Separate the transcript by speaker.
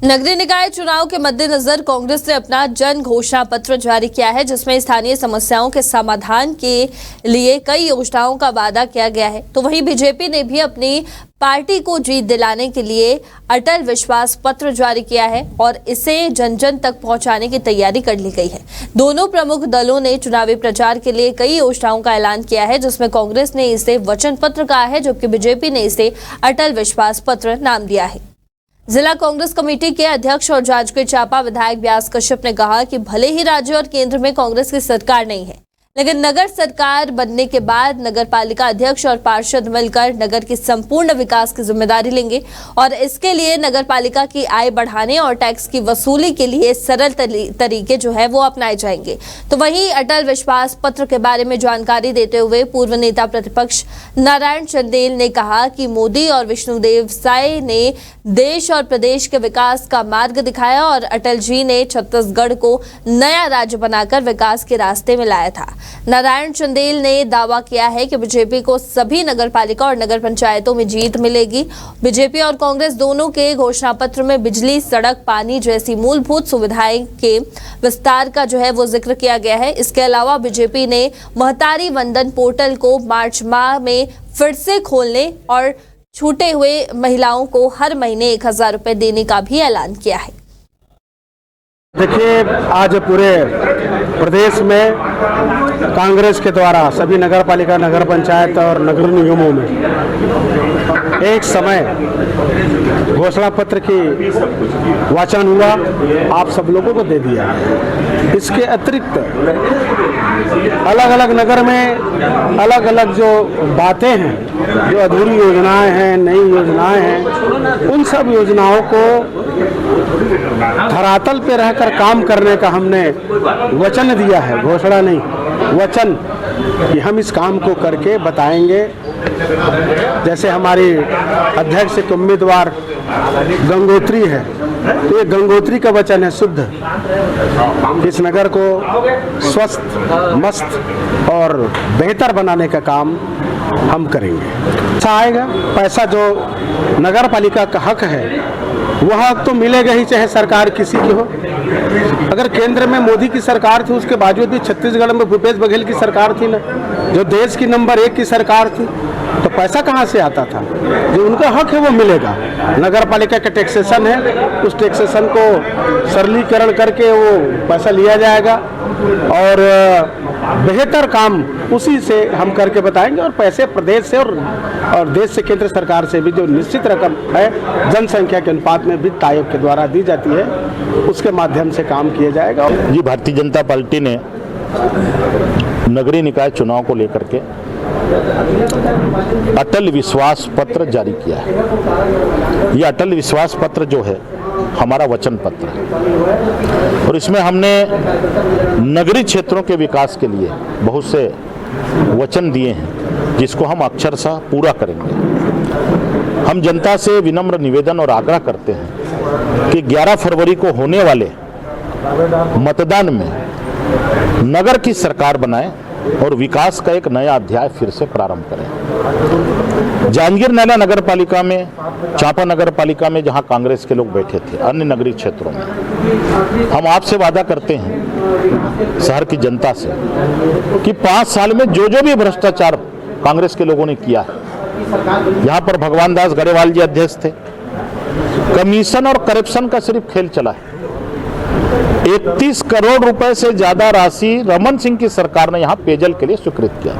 Speaker 1: नगरीय निकाय चुनाव के मद्देनजर कांग्रेस ने अपना जन घोषणा पत्र जारी किया है, जिसमें स्थानीय समस्याओं के समाधान के लिए कई योजनाओं का वादा किया गया है। तो वहीं बीजेपी ने भी अपनी पार्टी को जीत दिलाने के लिए अटल विश्वास पत्र जारी किया है और इसे जन जन तक पहुंचाने की तैयारी कर ली गई है। दोनों प्रमुख दलों ने चुनावी प्रचार के लिए कई योजनाओं का ऐलान किया है, जिसमें कांग्रेस ने इसे वचन पत्र कहा है, जबकि बीजेपी ने इसे अटल विश्वास पत्र नाम दिया है। जिला कांग्रेस कमेटी के अध्यक्ष और जांजगीर चांपा विधायक व्यास कश्यप ने कहा कि भले ही राज्य और केंद्र में कांग्रेस की सरकार नहीं है, लेकिन नगर सरकार बनने के बाद नगर पालिका अध्यक्ष और पार्षद मिलकर नगर की संपूर्ण विकास की जिम्मेदारी लेंगे और इसके लिए नगर पालिका की आय बढ़ाने और टैक्स की वसूली के लिए सरल तरीके जो है वो अपनाए जाएंगे। तो वहीं अटल विश्वास पत्र के बारे में जानकारी देते हुए पूर्व नेता प्रतिपक्ष नारायण चंदेल ने कहा कि मोदी और विष्णुदेव साय ने देश और प्रदेश के विकास का मार्ग दिखाया और अटल जी ने छत्तीसगढ़ को नया राज्य बनाकर विकास के रास्ते में लाया था। नारायण चंदेल ने दावा किया है कि बीजेपी को सभी नगर पालिका और नगर पंचायतों में जीत मिलेगी। बीजेपी और कांग्रेस दोनों के घोषणा पत्र में बिजली, सड़क, पानी जैसी मूलभूत सुविधाएं के विस्तार का जो है वो जिक्र किया गया है। इसके अलावा बीजेपी ने महतारी वंदन पोर्टल को मार्च माह में फिर से खोलने और छूटे हुए महिलाओं को हर महीने 1000 रुपए देने का भी ऐलान किया है।
Speaker 2: देखिए, आज पूरे प्रदेश में कांग्रेस के द्वारा सभी नगर पालिका, नगर पंचायत और नगर निगमों में एक समय घोषणा पत्र की वाचन हुआ, आप सब लोगों को दे दिया है। इसके अतिरिक्त अलग अलग नगर में अलग अलग जो बातें हैं, जो अधूरी योजनाएं हैं, नई योजनाएं हैं, उन सब योजनाओं को धरातल पे रहकर काम करने का हमने वचन दिया है, घोषणा नहीं, वचन कि हम इस काम को करके बताएंगे। जैसे हमारी अध्यक्ष एक उम्मीदवार गंगोत्री है, तो ये गंगोत्री का वचन है शुद्ध, इस नगर को स्वस्थ, मस्त और बेहतर बनाने का काम हम करेंगे। अच्छा आएगा पैसा, जो नगर पालिका का हक है वह हक तो मिलेगा ही, चाहे सरकार किसी की हो। अगर केंद्र में मोदी की सरकार थी, उसके बावजूद भी छत्तीसगढ़ में भूपेश बघेल की सरकार थी ना, जो देश की नंबर 1 की सरकार थी, तो पैसा कहाँ से आता था? जो उनका हक है वो मिलेगा। नगर पालिका का टैक्सेशन है, उस टैक्सेशन को सरलीकरण करके वो पैसा लिया जाएगा और बेहतर काम उसी से हम करके बताएंगे। और पैसे प्रदेश से और देश से, केंद्र सरकार से भी जो निश्चित रकम है जनसंख्या के अनुपात में वित्त आयोग के द्वारा दी जाती है, उसके माध्यम से काम किया जाएगा।
Speaker 3: जी, भारतीय जनता पार्टी ने नगरीय निकाय चुनाव को लेकर के अटल विश्वास पत्र जारी किया है। यह अटल विश्वास पत्र जो है हमारा वचन पत्र है और इसमें हमने नगरीय क्षेत्रों के विकास के लिए बहुत से वचन दिए हैं, जिसको हम अक्षरशः पूरा करेंगे। हम जनता से विनम्र निवेदन और आग्रह करते हैं कि 11 फरवरी को होने वाले मतदान में नगर की सरकार बनाएं और विकास का एक नया अध्याय फिर से प्रारंभ करें। जांजगीर नैना नगर पालिका में, चांपा नगर पालिका में जहां कांग्रेस के लोग बैठे थे, अन्य नगरीय क्षेत्रों में, हम आपसे वादा करते हैं शहर की जनता से कि 5 साल में जो जो भी भ्रष्टाचार कांग्रेस के लोगों ने किया है, यहाँ पर भगवान दास गरेवाल जी अध्यक्ष थे, कमीशन और करप्शन का सिर्फ खेल चला है। 31 करोड़ रुपए से ज्यादा राशि रमन सिंह की सरकार ने यहाँ पेयजल के लिए स्वीकृत किया।